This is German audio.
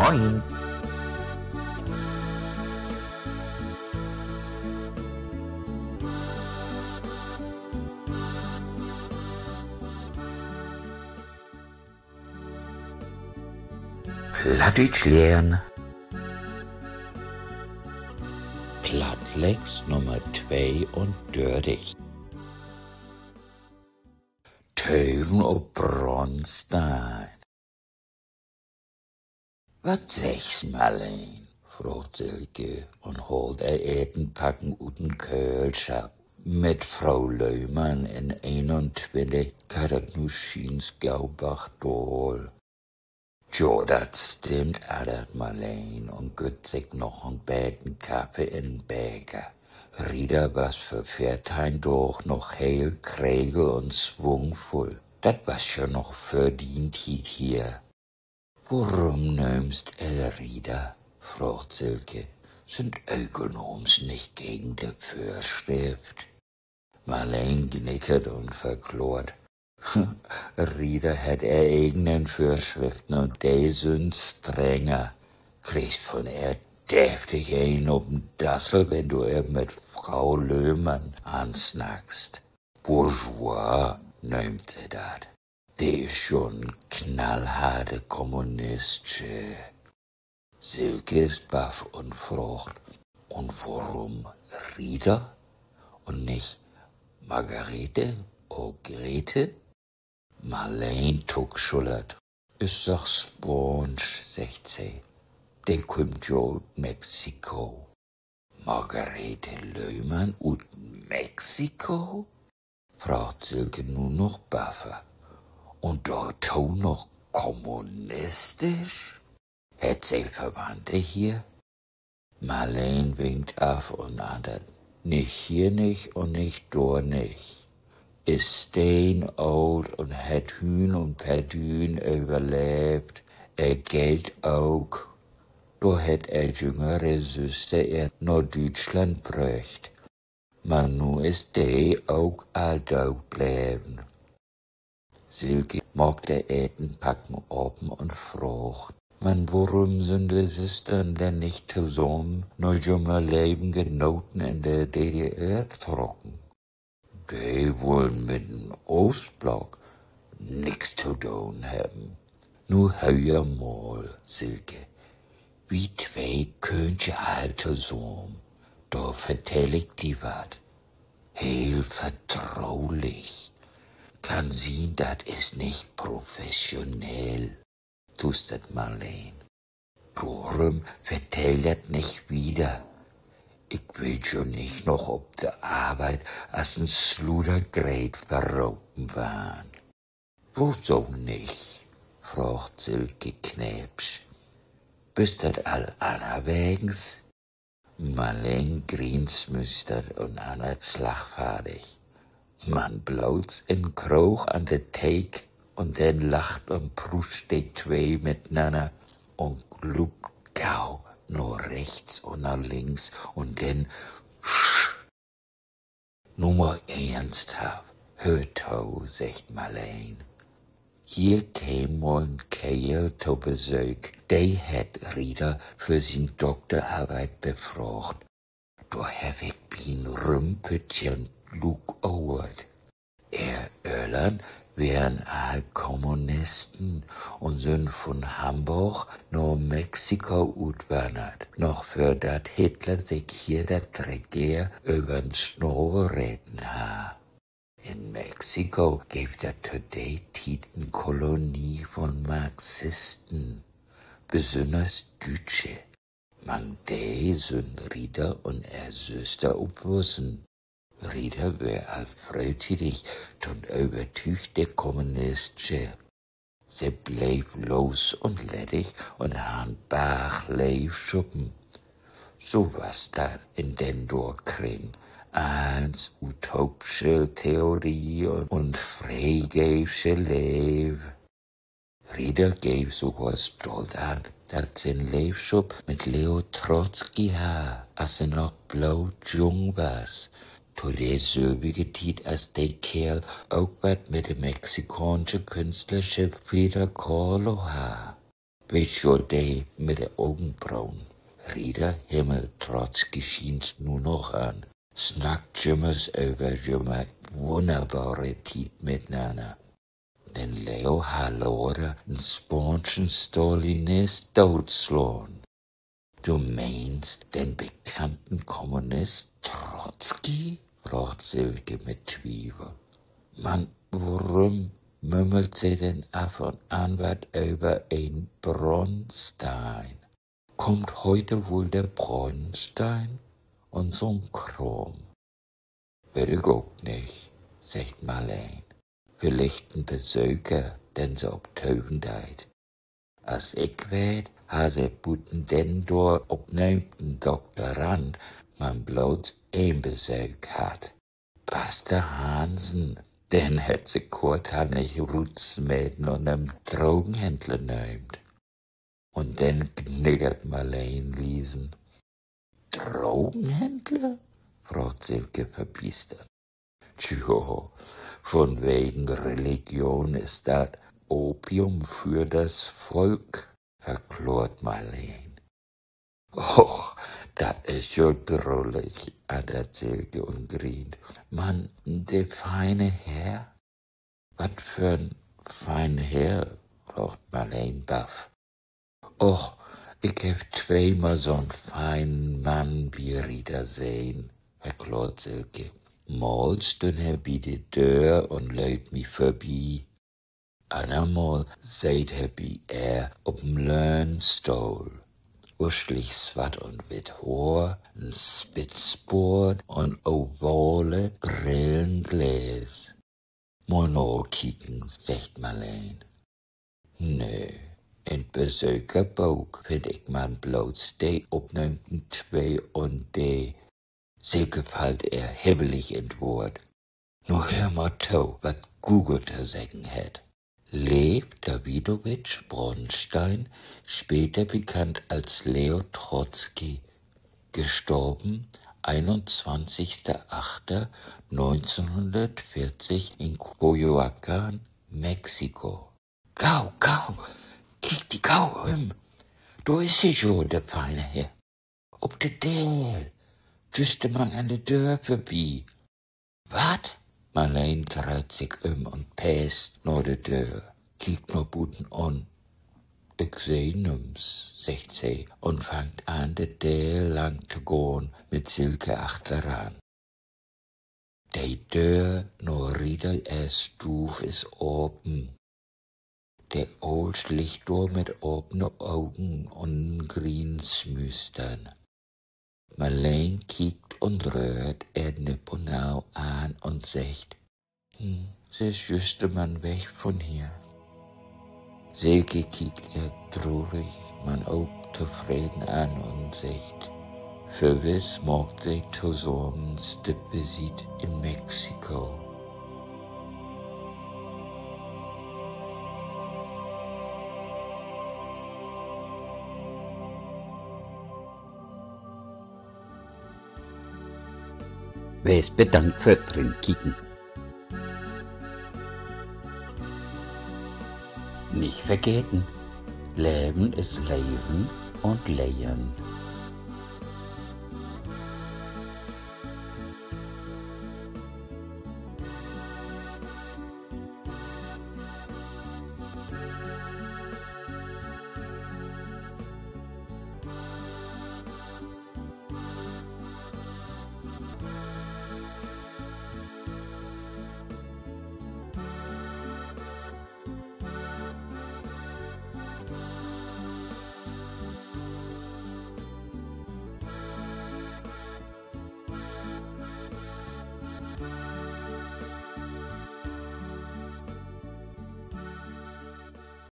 Moin. Plattdeutsch lernen. Plattlex Nummer 32. Töven op Bronstein. Wat zeg's, Marleen? Vroeg Silke und holt Etenpacken uten Keulschap. Mit Frau Leumann in 21 Karatnuschins Gaubach-Dohl. Jo, dat stimmt, adert Marleen und gött sich noch ein beten Kappe in Bäger. Rieder was für Pferdheim doch noch heil, krägel und schwungvoll. Dat was schon noch verdient hier. Warum nimmst Rieder? Fragt Silke. Sind Ökonoms nicht gegen die Vorschrift? Marleen knickert und verklort. Rieder hat eigenen Vorschriften und die sind strenger. Kriegst von deftig ein ob'n Dassel, wenn du mit Frau Löhmann ansnackst. Bourgeois, nimmt sie dat. Die ist schon knallharte Kommunistische. Silke ist baff und fragt, und warum Rieder und nicht Margarete oder Grete? Marleen tuckschullert. Ist doch Sponge, sagt sie. Der kommt ja aus Mexiko. Margarete Leumann aus Mexiko? Fragt Silke nun noch baffer. Und dort auch noch kommunistisch? Hat sie Verwandte hier? Marleen winkt ab und andert. Nicht hier nicht und nicht dort nicht. Ist steinalt und hat Hühn und Perdün überlebt. Geht auch. Da hat jüngere Süster nach Deutschland bräucht. Man nu ist die auch alt bleiben. Silke mag der Etenpacken oben und fragt, man, warum sind die Süstern denn nicht zusammen noch junge Leben genoten in der DDR trocken? Die wollen mit dem Ostblock nix zu tun haben. Nur heuer mal, Silke. Wie zwei könnt ihr halt zusammen. Da vertell ich dir wat. Heel vertraulich. Kann sehen, dat is nicht professionell. Tustert Marleen. Warum vertell dat nicht wieder? Ich will schon nicht noch ob der Arbeit als ein Sludergerät verroten waren. Wieso nicht? Fragt Silke knäpsch. Bist dat all anerwegens? Marleen grinsmüstert und andert slagvaardig. Man bloß in Kroch an der Teig und dann lacht und pruscht die zwei miteinander und glupt gau nur rechts und nach links und dann nur mal ernsthaft. Hört to, sagt Marleen. Hier käm mal ein Kerl zu Besuch, der hat Rieder für sin Doktorarbeit befragt. Da hab ich bin Rümpelchen Luke Owert. Irland wären all Kommunisten und sind von Hamburg nach Mexiko utwandert. Noch für dat Hitler sich hier dat Regier übern Schnur reden ha. In Mexiko gibt er zu der Zeit eine Kolonie von Marxisten, besonders Deutsche. Man, die sind Rieder und Süster oplossen. Rieder wär all frühtätig und übertüchte Kommunistische. Sie bleib los und ledig und han Bach Leifschuppen. So was da in den Durchkring. Als utopische Theorie und freigeibsche Leib. Rieder gäb sogar stolz an, dat sein Leifschub mit Leo Trotzki ha, als noch blau jung was. To derselbige Tiet als der Kerl auch wat mit dem mexikanischen Künstlerchef Frida Kahlo ha. Wischel mit der Augenbrauen. Rieder Himmel Trotzki schien's nur noch an. Snackt Jimmers über Jimmer wunderbare Tiet miteinander. Den Leo Hallore n Sponschen Stalinis doodslagen. Du meinst den bekannten Kommunist Trotzki? Fragt Silke mit Zwiebel. Mann, warum mümmelt sie denn ab und an wat über ein Bronstein? Kommt heute wohl der Bronstein und so'n Kram? Weet ik ook nicht, sagt Marleen. Vielleicht ein Besucher, den sie op Teugendeit. Als ik weet, ha sie buten den door opneemten Doktorand, man bloß ein Besuch hat. Pastor Hansen, den het sie kurzhandig Rutsmäden und nem Drogenhändler nehmt. Und dann knickert Marleen Liesen. Drogenhändler? Fragt Silke verbiestert. Tjo, von wegen Religion ist das Opium für das Volk, verklort Marleen. Och, das ist schon drollig, antwortet Silke und grient. Mann, der feine Herr? Wat für'n fein Herr? Fragt Marleen baff. Och, ich hab zweimal so'n feinen Mann wie Rieder sehen, verklort Silke. Mal stund er bei der Tür und läuft mich vorbei. Andermal seht er bei op'm Lehnstuhl. Uschlich swart und wit Haar, n Spitzbord und ovale Brillengläs. Mal no kicken, sagt Marleen. Nö. In Besucherbuch find ich man bloß die opnämten zwei und die. Sie gefällt er hibbelig in Wort. Nur hör mal zu, was Google zu sagen hat. Lev Davidowitsch Bronstein, später bekannt als Leo Trotzki, gestorben 21.08.1940 in Coyoacán, Mexiko. Gau, kiek die Gau Du ist sie schon, der feine Herr. Ob de Deel, wüsste man an der Tür vorbei. Wat? Marleen dreht sich und päst nach der Tür, kiekt nur Buten an. Ich seh nims, sagt sie und fangt an, der Deel lang zu gehen, mit Silke achteran. Die Tür nach Rieder Stuf ist oben. Der Old liegt da mit offenen Augen und Grinsmüstern. Marleen kiekt und rührt ne Ponau an und sagt, sie ist just man weg von hier. Silke kiekt traurig, man auch zufrieden an und sagt, verwiss mag sie zusammen den Besuch in Mexiko. Wees bedankt für drin kicken. Nicht vergessen, Leben ist Leben und Lehren.